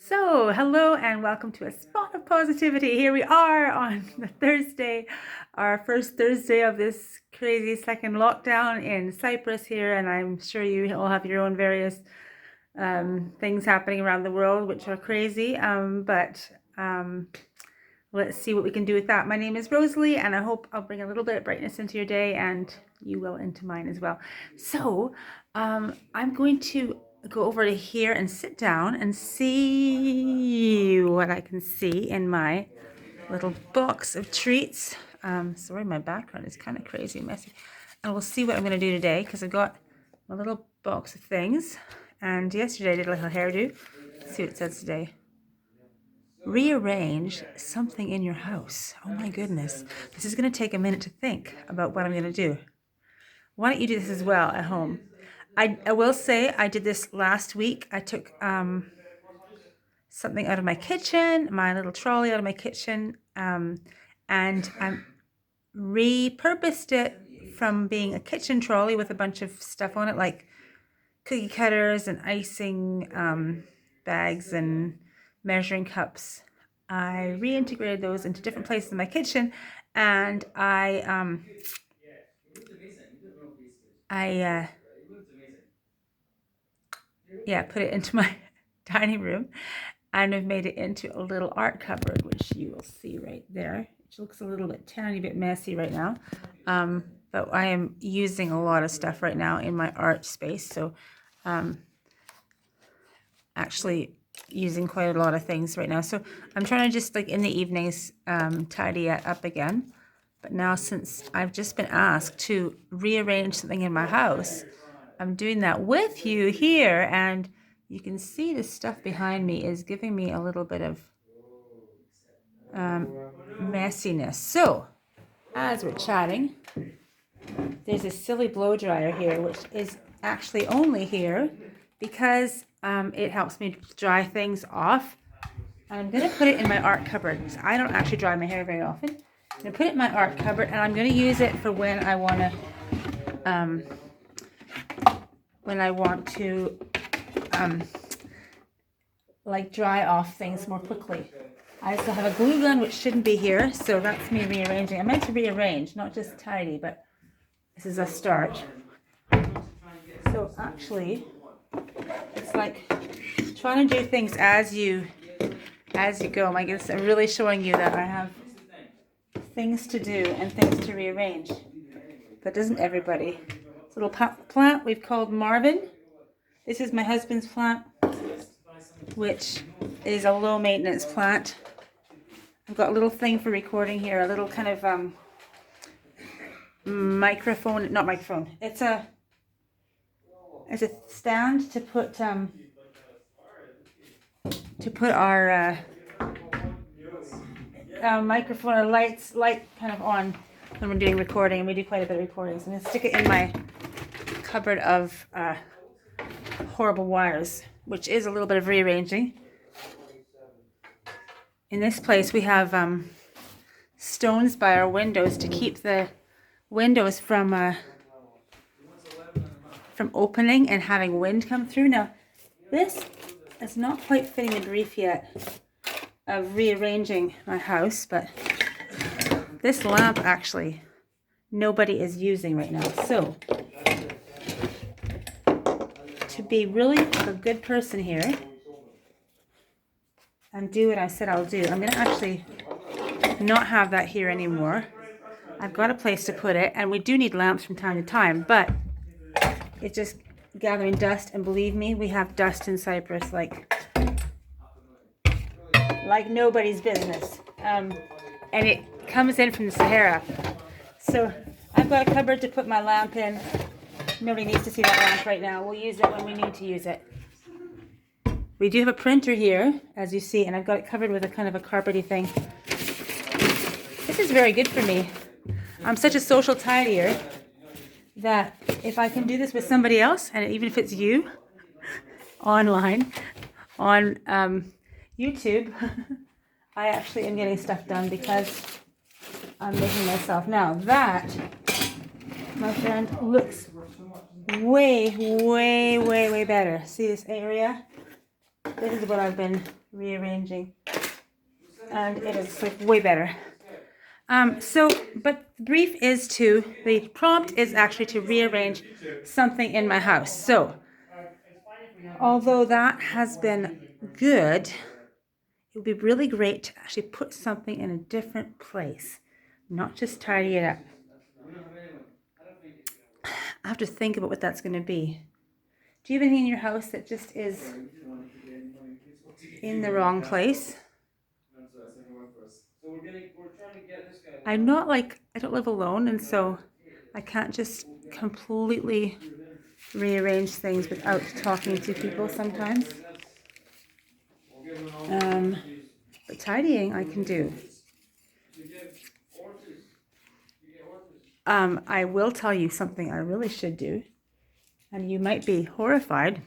So, hello and welcome to a spot of positivity. Here we are on the Thursday, our first Thursday of this crazy second lockdown in Cyprus here, and I'm sure you all have your own various things happening around the world which are crazy. Let's see what we can do with that. My name is Rosalie, and I hope I'll bring a little bit of brightness into your day, and you will into mine as well. So, I'm going to go over to here and sit down and see what I can see in my little box of treats. Sorry, my background is kind of crazy and messy. And we'll see what I'm going to do today because I've got my little box of things. And yesterday I did a little hairdo. Let's see what it says today. Rearrange something in your house. Oh my goodness. This is going to take a minute to think about what I'm going to do. Why don't you do this as well at home? I will say I did this last week. I took something out of my kitchen, my little trolley out of my kitchen, and I repurposed it from being a kitchen trolley with a bunch of stuff on it, like cookie cutters and icing bags and measuring cups. I reintegrated those into different places in my kitchen, and I put it into my dining room, and I've made it into a little art cupboard, which you will see right there. It looks a little bit tiny bit messy right now, but I am using a lot of stuff right now in my art space, so actually using quite a lot of things right now. So I'm trying to just, like, in the evenings, tidy it up again. But now, since I've just been asked to rearrange something in my house, I'm doing that with you here, and you can see the stuff behind me is giving me a little bit of messiness. So, as we're chatting, there's a silly blow dryer here, which is actually only here because it helps me dry things off. And I'm going to put it in my art cupboard. I don't actually dry my hair very often. I'm going to put it in my art cupboard, and I'm going to use it for when I want to like dry off things more quickly. I also have a glue gun, which shouldn't be here, so that's me rearranging. I meant to rearrange, not just tidy, but this is a start. So actually, it's like trying to do things as you go. My goodness, I'm really showing you that I have things to do and things to rearrange. But doesn't everybody? This little plant we've called Marvin. This is my husband's plant, which is a low maintenance plant. I've got a little thing for recording here, a little kind of microphone, not microphone. It's a stand to put our microphone or light kind of on when we're doing recording, and we do quite a bit of recording. So I'm gonna stick it in my cupboard of horrible wires, which is a little bit of rearranging. In this place we have stones by our windows to keep the windows from opening and having wind come through. Now, this is not quite fitting the brief yet of rearranging my house, but this lamp actually nobody is using right now. So, to be really a good person here and do what I said I'll do, I'm going to actually not have that here anymore. I've got a place to put it, and we do need lamps from time to time, but it's just gathering dust, and believe me, we have dust in Cyprus like nobody's business. And it comes in from the Sahara. So I've got a cupboard to put my lamp in. Nobody needs to see that lamp right now. We'll use it when we need to use it. We do have a printer here, as you see, and I've got it covered with a kind of a carpety thing. This is very good for me. I'm such a social tidier that if I can do this with somebody else, and even if it's you, online, on YouTube, I actually am getting stuff done because I'm making myself. Now that, my friend, looks way, way, way, way better. See this area? This is what I've been rearranging, and it is like way better. But the prompt is actually to rearrange something in my house. So, although that has been good, it would be really great to actually put something in a different place, not just tidy it up. I have to think about what that's going to be. Do you have anything in your house that just is in the wrong place? I don't live alone, and so I can't just completely rearrange things without talking to people sometimes. But tidying I can do. I will tell you something I really should do, and you might be horrified.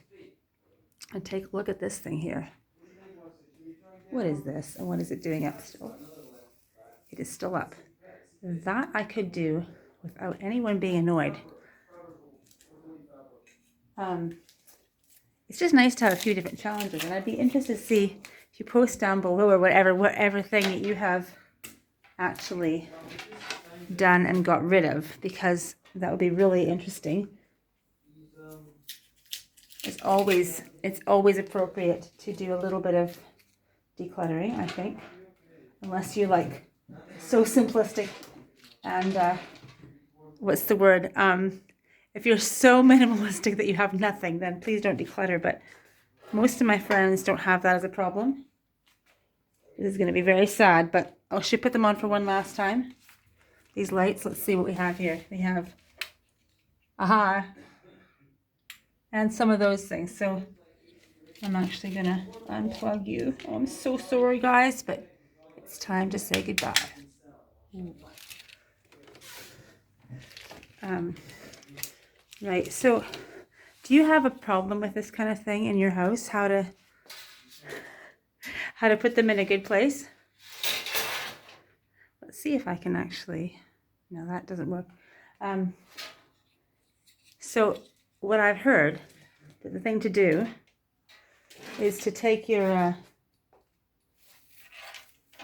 And take a look at this thing here. What is this, and what is it doing up still? It is still up. That I could do without anyone being annoyed. It's just nice to have a few different challenges, and I'd be interested to see if you post down below or whatever thing that you have actually done and got rid of, because that would be really interesting. It's always appropriate to do a little bit of decluttering, I think, unless you're like so simplistic and what's the word? If you're so minimalistic that you have nothing, then please don't declutter. But most of my friends don't have that as a problem. This is going to be very sad, but I should put them on for one last time. These lights, let's see what we have here. We have aha, and some of those things. So I'm actually going to unplug you. Oh, I'm so sorry, guys, but it's time to say goodbye. Right, so do you have a problem with this kind of thing in your house? How to put them in a good place? Let's see if I can actually, no, that doesn't work. So what I've heard, that the thing to do is to take your,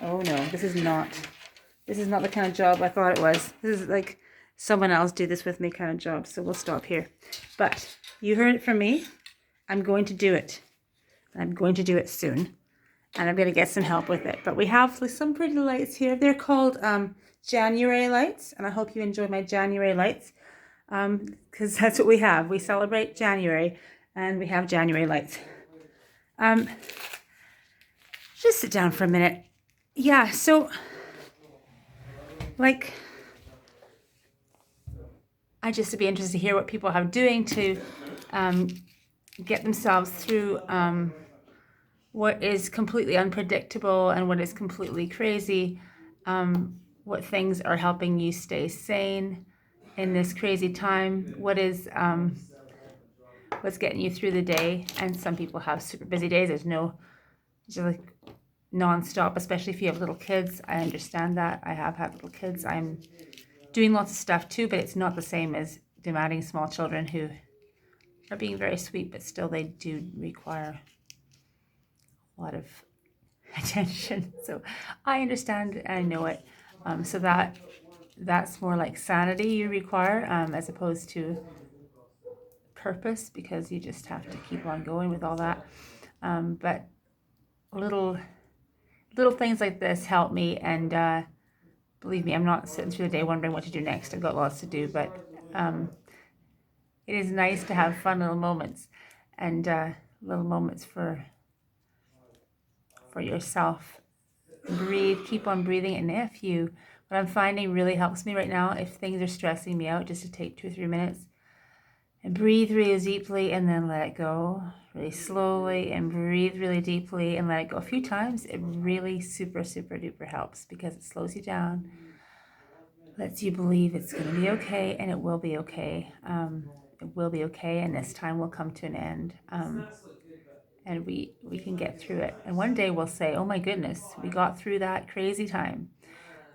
oh no, this is not the kind of job I thought it was. This is like someone else do this with me kind of job, so we'll stop here. But you heard it from me. I'm going to do it. I'm going to do it soon, and I'm going to get some help with it. But we have some pretty lights here. They're called January lights, and I hope you enjoy my January lights, because that's what we have. We celebrate January, and we have January lights. Just sit down for a minute. Yeah, so like, I just would be interested to hear what people have doing to get themselves through what is completely unpredictable and what is completely crazy. What things are helping you stay sane in this crazy time? What is what's getting you through the day? And some people have super busy days. There's like non-stop, especially if you have little kids. I understand that. I have had little kids. I'm doing lots of stuff too, but it's not the same as demanding small children who are being very sweet, but still they do require a lot of attention. So I understand and I know it. So that's more like sanity you require, as opposed to purpose, because you just have to keep on going with all that. But little things like this help me, and believe me, I'm not sitting through the day wondering what to do next. I've got lots to do, but it is nice to have fun little moments, and little moments for yourself. Breathe, keep on breathing, and what I'm finding really helps me right now, if things are stressing me out, just to take 2 or 3 minutes and breathe really deeply and then let it go really slowly, and breathe really deeply and let it go a few times. It really super duper helps, because it slows you down, lets you believe it's going to be okay, and it will be okay. It will be okay, and this time will come to an end. And we can get through it. And one day we'll say, oh my goodness, we got through that crazy time.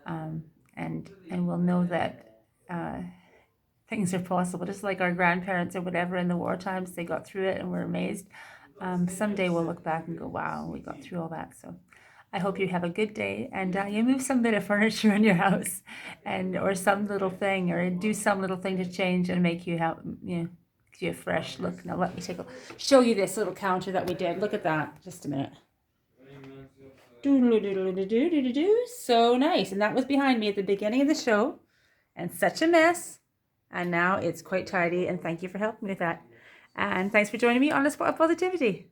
And we'll know that things are possible. Just like our grandparents or whatever in the war times, they got through it and were amazed. someday we'll look back and go, wow, we got through all that. So I hope you have a good day, and you move some bit of furniture in your house, and or some little thing, or do some little thing to change and make you have, give you a fresh look. Now let me show you this little counter that we did. Look at that. Just a minute. So nice. And that was behind me at the beginning of the show, and such a mess. And now it's quite tidy, and thank you for helping me with that. And thanks for joining me on the Spot of Positivity.